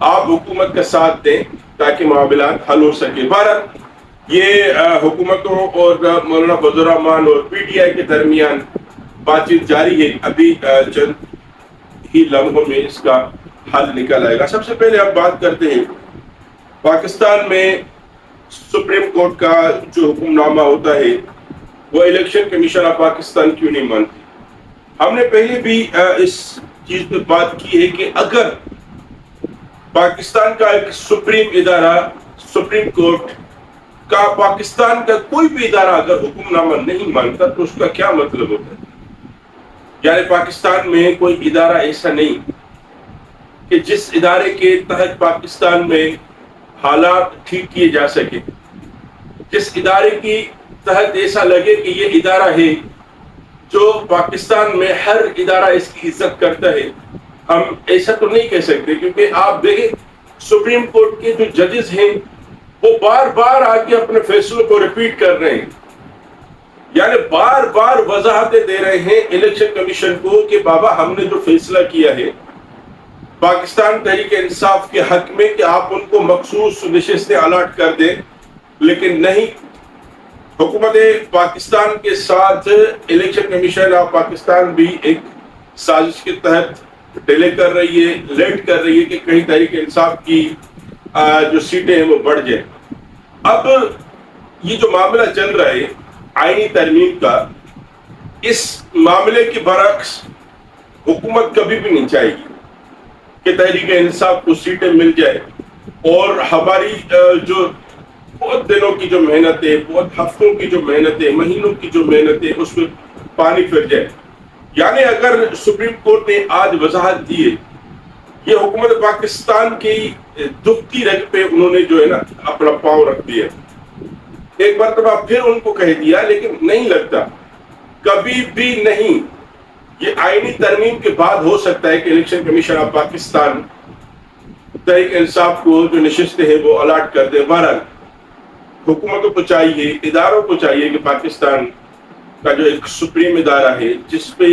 آپ حکومت کا ساتھ دیں تاکہ معاملات حل ہو سکے. بہرحال یہ حکومتوں اور مولانا فضل الرحمان اور پی ٹی آئی کے درمیان بات چیت جاری ہے. ابھی چند ہی لمحوں میں اس کا حل نکل آئے گا. سب سے پہلے ہم بات کرتے ہیں پاکستان میں سپریم کورٹ کا جو حکم نامہ ہوتا ہے وہ الیکشن کمیشن آف پاکستان کیوں نہیں مانتی. ہم نے پہلے بھی اس چیز پہ بات کی ہے کہ اگر پاکستان کا ایک سپریم ادارہ سپریم کورٹ کا پاکستان کا کوئی بھی ادارہ اگر حکم نامہ نہیں مانتا تو اس کا کیا مطلب ہوتا ہے. یعنی پاکستان میں کوئی ادارہ ایسا نہیں کہ جس ادارے کے تحت پاکستان میں حالات ٹھیک کیے جا سکے, جس ادارے کی تحت ایسا لگے کہ یہ ادارہ ہے جو پاکستان میں ہر ادارہ اس کی عزت کرتا ہے. ہم ایسا تو نہیں کہہ سکتے کیونکہ آپ دیکھیں سپریم کورٹ کے جو ججز ہیں وہ بار بار آ کے اپنے فیصلوں کو ریپیٹ کر رہے ہیں, یعنی بار بار وضاحتیں دے رہے ہیں الیکشن کمیشن کو کہ بابا ہم نے جو فیصلہ کیا ہے پاکستان تحریک انصاف کے حق میں کہ آپ ان کو مخصوص نشستیں الاٹ کر دیں, لیکن نہیں. حکومت پاکستان کے ساتھ الیکشن کمیشن آف پاکستان بھی ایک سازش کے تحت ڈیلے کر رہی ہے, لیٹ کر رہی ہے کہ کہیں تحریک انصاف کی جو سیٹیں ہیں وہ بڑھ جائیں. اب یہ جو معاملہ چل رہا ہے آئینی ترمیم کا, اس معاملے کے برعکس حکومت کبھی بھی نہیں چاہے گی کہ تحریک انصاف کو سیٹیں مل جائے اور ہماری جو بہت دنوں کی جو محنت ہے, بہت ہفتوں کی جو محنت ہے, مہینوں کی جو محنت ہے, اس میں پانی پھر جائے. یعنی اگر سپریم کورٹ نے آج وضاحت دی ہے, یہ حکومت پاکستان کی دکھتی رگ پہ انہوں نے جو ہے نا اپنا پاؤں رکھ دیا. ایک مرتبہ پھر ان کو کہہ دیا, لیکن نہیں لگتا کبھی بھی نہیں. یہ آئینی ترمیم کے بعد ہو سکتا ہے کہ election commission of Pakistan Tehreek Insaf کو جو نشستیں ہیں وہ الاٹ کر دے. بہرحال حکومتوں کو چاہیے, اداروں کو چاہیے کہ پاکستان کا جو ایک سپریم ادارہ ہے جس پہ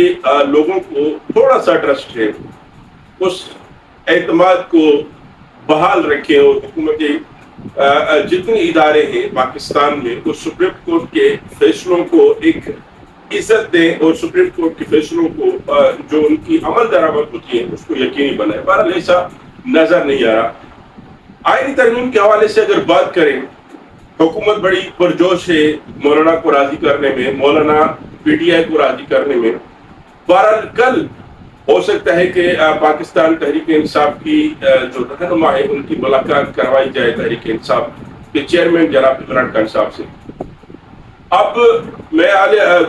لوگوں کو تھوڑا سا ٹرسٹ ہے, اس اعتماد کو بحال رکھیں اور حکومتیں جتنے ادارے ہیں پاکستان میں وہ سپریم کورٹ کے فیصلوں کو ایک عزت دیں اور سپریم کورٹ کے فیصلوں کو جو ان کی عمل درآمد ہوتی ہے اس کو یقینی بنائے. بہرحال ایسا نظر نہیں آ رہا. آئینی ترمیم کے حوالے سے اگر بات کریں, حکومت بڑی پرجوش ہے مولانا کو راضی کرنے میں, مولانا پی ٹی آئی کو راضی کرنے میں. بہرحال کل ہو سکتا ہے کہ پاکستان تحریک انصاف کی جو رہنما ہے ان کی ملاقات کروائی جائے تحریک انصاف کے چیئرمین جناب عمران خان صاحب سے. اب میں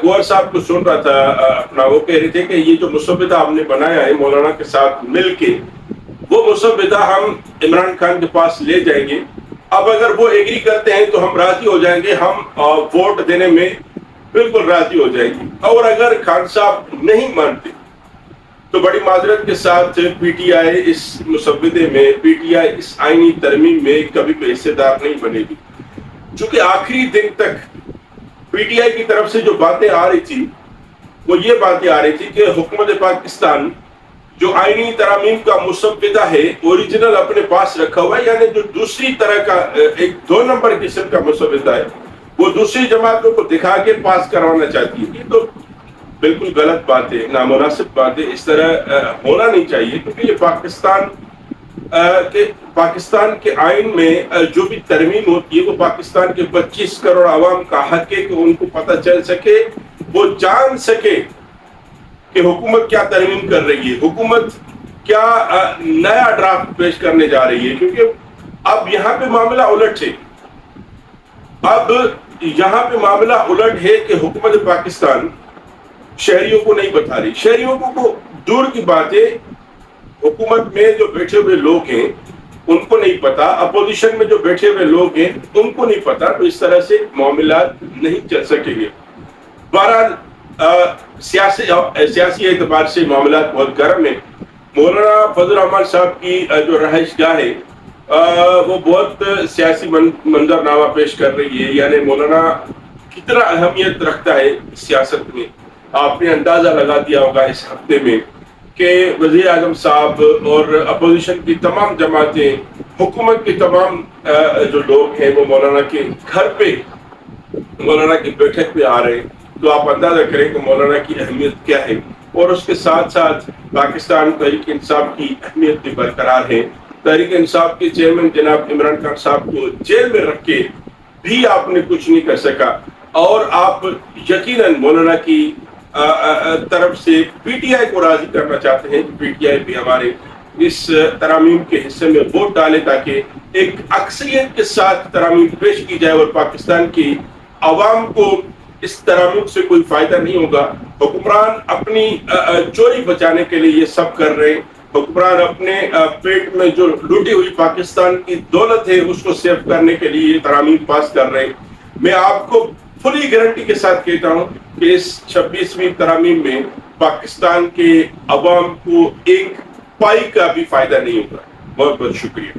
گوہر صاحب کو سن رہا تھا اپنا, وہ کہہ رہے تھے کہ یہ جو مسودہ ہم نے بنایا ہے مولانا کے ساتھ مل کے, وہ مسودہ ہم عمران خان کے پاس لے جائیں گے. اب اگر وہ ایگری کرتے ہیں تو ہم راضی ہو جائیں گے, ہم ووٹ دینے میں بالکل راضی ہو جائیں گے. اور اگر خان صاحب نہیں مانتے تو بڑی معذرت کے ساتھ پی ٹی آئی اس مسودے میں, پی ٹی آئی اس آئینی ترمیم میں کبھی بھی حصے دار نہیں بنے گی. چونکہ آخری دن تک پی ٹی آئی کی طرف سے جو باتیں آ رہی تھی وہ یہ باتیں آ رہی تھی کہ حکومت پاکستان جو آئینی ترامیم کا مسودہ ہے اوریجنل اپنے پاس رکھا ہوا ہے, یعنی جو دوسری طرح کا ایک 2 نمبر قسم کا مسودہ ہے وہ دوسری جماعتوں کو دکھا کے پاس کروانا چاہتی ہے. یہ تو بالکل غلط بات ہے, نامناسب بات ہے. اس طرح ہونا نہیں چاہیے کیونکہ یہ پاکستان کے آئین میں جو بھی ترمیم ہوتی ہے وہ پاکستان کے 25 کروڑ عوام کا حق ہے کہ ان کو پتہ چل سکے, وہ جان سکے کہ حکومت کیا ترمیم کر رہی ہے, حکومت کیا نیا ڈرافٹ پیش کرنے جا رہی ہے. کیونکہ اب یہاں پہ معاملہ الٹ ہے. اب یہاں پہ معاملہ الٹ ہے کہ حکومت پاکستان شہریوں کو نہیں بتا رہی. شہریوں کو دور کی بات ہے, حکومت میں جو بیٹھے ہوئے لوگ ہیں ان کو نہیں پتا, اپوزیشن میں جو بیٹھے ہوئے لوگ ہیں ان کو نہیں پتا. تو اس طرح سے معاملات نہیں چل سکیں گے. بہرحال سیاسی اعتبار سے معاملات بہت گرم ہیں. مولانا فضل الرحمان صاحب کی جو رہائش گاہ ہے وہ بہت سیاسی منظرنامہ پیش کر رہی ہے. یعنی مولانا کتنا اہمیت رکھتا ہے سیاست میں, آپ نے اندازہ لگا دیا ہوگا اس ہفتے میں کہ وزیر اعظم صاحب اور اپوزیشن کی تمام جماعتیں، حکومت کے تمام جو لوگ ہیں وہ مولانا کے گھر پہ، مولانا کی بیٹھک پہ آ رہے ہیں، تو آپ اندازہ کریں کہ مولانا کی اہمیت کیا ہے۔ اور اس کے ساتھ ساتھ پاکستان تحریک انصاف کی اہمیت بھی برقرار ہے۔ تحریک انصاف کے چیئرمین جناب عمران خان صاحب کو جیل میں رکھ کے بھی آپ نے کچھ نہیں کر سکا، اور آپ یقیناً مولانا کی طرف سے پی ٹی آئی کو راضی کرنا چاہتے ہیں کہ پی ٹی آئی بھی ہمارے اس ترامیم کے حصے میں ووٹ ڈالے تاکہ ایک اکثریت کے ساتھ ترامیم پیش کی جائے، اور پاکستان کی عوام کو اس ترامیم سے کوئی فائدہ نہیں ہوگا۔ حکمران اپنی چوری بچانے کے لیے یہ سب کر رہے ہیں، حکمران اپنے پیٹ میں جو لوٹی ہوئی پاکستان کی دولت ہے اس کو سیو کرنے کے لیے یہ ترامیم پاس کر رہے ہیں۔ میں آپ کو فلی گارنٹی کے ساتھ کہتا ہوں کہ اس 26ویں ترامیم میں پاکستان کے عوام کو ایک پائی کا بھی فائدہ نہیں ہوگا۔ بہت بہت شکریہ۔